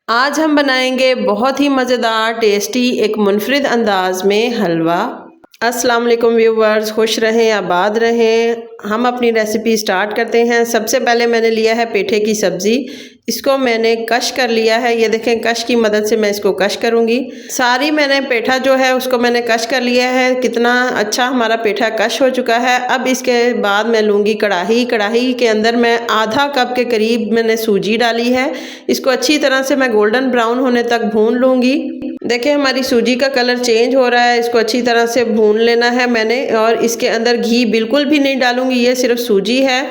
आज हम बनाएंगे बहुत ही मज़ेदार टेस्टी एक मुनफरिद अंदाज में हलवा। अस्सलाम वालेकुम व्यूवर्स, खुश रहें आबाद रहें। हम अपनी रेसिपी स्टार्ट करते हैं। सबसे पहले मैंने लिया है पेठे की सब्ज़ी, इसको मैंने कश कर लिया है। ये देखें, कश की मदद से मैं इसको कश करूँगी। सारी मैंने पेठा जो है उसको मैंने कश कर लिया है। कितना अच्छा हमारा पेठा कश हो चुका है। अब इसके बाद मैं लूँगी कढ़ाई। कढ़ाई के अंदर मैं आधा कप के करीब मैंने सूजी डाली है। इसको अच्छी तरह से मैं गोल्डन ब्राउन होने तक भून लूँगी। देखिए हमारी सूजी का कलर चेंज हो रहा है, इसको अच्छी तरह से भून लेना है मैंने। और इसके अंदर घी बिल्कुल भी नहीं डालूंगी, ये सिर्फ सूजी है।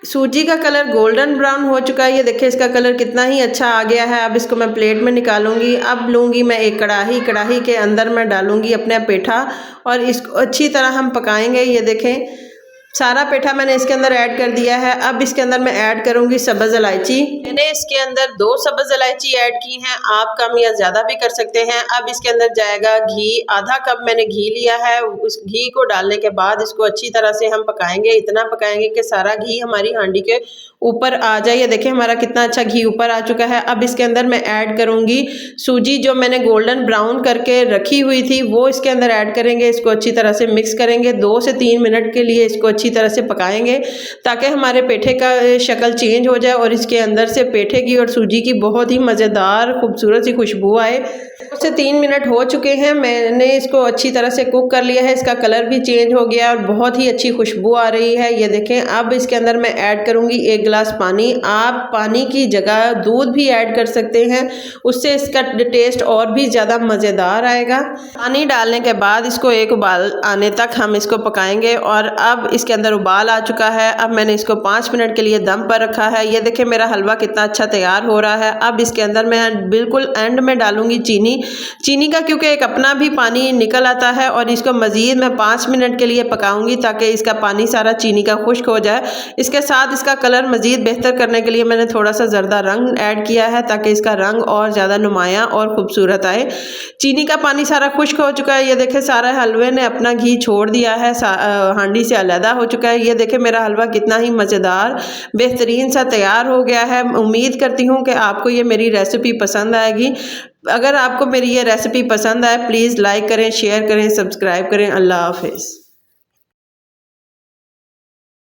सूजी का कलर गोल्डन ब्राउन हो चुका है। ये देखिए इसका कलर कितना ही अच्छा आ गया है। अब इसको मैं प्लेट में निकालूंगी। अब लूँगी मैं एक कढ़ाई। कढ़ाई के अंदर मैं डालूंगी अपना पेठा और इसको अच्छी तरह हम पकाएंगे। ये देखें सारा पेठा मैंने इसके अंदर ऐड कर दिया है। अब इसके अंदर मैं ऐड करूंगी सब्ज़ इलायची। मैंने इसके अंदर 2 सब्ज़ इलायची ऐड की हैं, आप कम या ज़्यादा भी कर सकते हैं। अब इसके अंदर जाएगा घी। आधा कप मैंने घी लिया है। उस घी को डालने के बाद इसको अच्छी तरह से हम पकाएंगे। इतना पकाएंगे कि सारा घी हमारी हांडी के ऊपर आ जाए। ये देखिए हमारा कितना अच्छा घी ऊपर आ चुका है। अब इसके अंदर मैं ऐड करूंगी सूजी जो मैंने गोल्डन ब्राउन करके रखी हुई थी, वो इसके अंदर ऐड करेंगे। इसको अच्छी तरह से मिक्स करेंगे। 2 से 3 मिनट के लिए इसको अच्छी तरह से पकाएंगे ताकि हमारे पेठे का शक्ल चेंज हो जाए और इसके अंदर से पेठे की और सूजी की बहुत ही मज़ेदार खूबसूरत सी खुशबू आए। 2 से 3 मिनट हो चुके हैं, मैंने इसको अच्छी तरह से कुक कर लिया है। इसका कलर भी चेंज हो गया और बहुत ही अच्छी खुशबू आ रही है। ये देखें अब इसके अंदर मैं ऐड करूंगी 1 गिलास पानी। आप पानी की जगह दूध भी ऐड कर सकते हैं, उससे इसका टेस्ट और भी ज़्यादा मज़ेदार आएगा। पानी डालने के बाद इसको एक उबाल आने तक हम इसको पकाएंगे। और अब इसके अंदर उबाल आ चुका है। अब मैंने इसको 5 मिनट के लिए दम पर रखा है। ये देखें मेरा हलवा कितना अच्छा तैयार हो रहा है। अब इसके अंदर मैं बिल्कुल एंड में डालूंगी चीनी का, क्योंकि एक अपना भी पानी निकल आता है। और इसको मज़ीद मैं 5 मिनट के लिए पकाऊंगी ताकि इसका पानी सारा चीनी का खुश्क हो जाए। इसके साथ इसका कलर मज़ीद बेहतर करने के लिए मैंने थोड़ा सा जर्दा रंग ऐड किया है ताकि इसका रंग और ज़्यादा नुमाया और खूबसूरत आए। चीनी का पानी सारा खुश्क हो चुका है। ये देखें सारे हलवे ने अपना घी छोड़ दिया है, हांडी से अलहदा हो चुका है। ये देखें मेरा हलवा कितना ही मज़ेदार बेहतरीन सा तैयार हो गया है। उम्मीद करती हूँ कि आपको ये मेरी रेसिपी पसंद आएगी। अगर आपको मेरी ये रेसिपी पसंद आए प्लीज़ लाइक करें, शेयर करें, सब्सक्राइब करें। अल्लाह हाफिज़।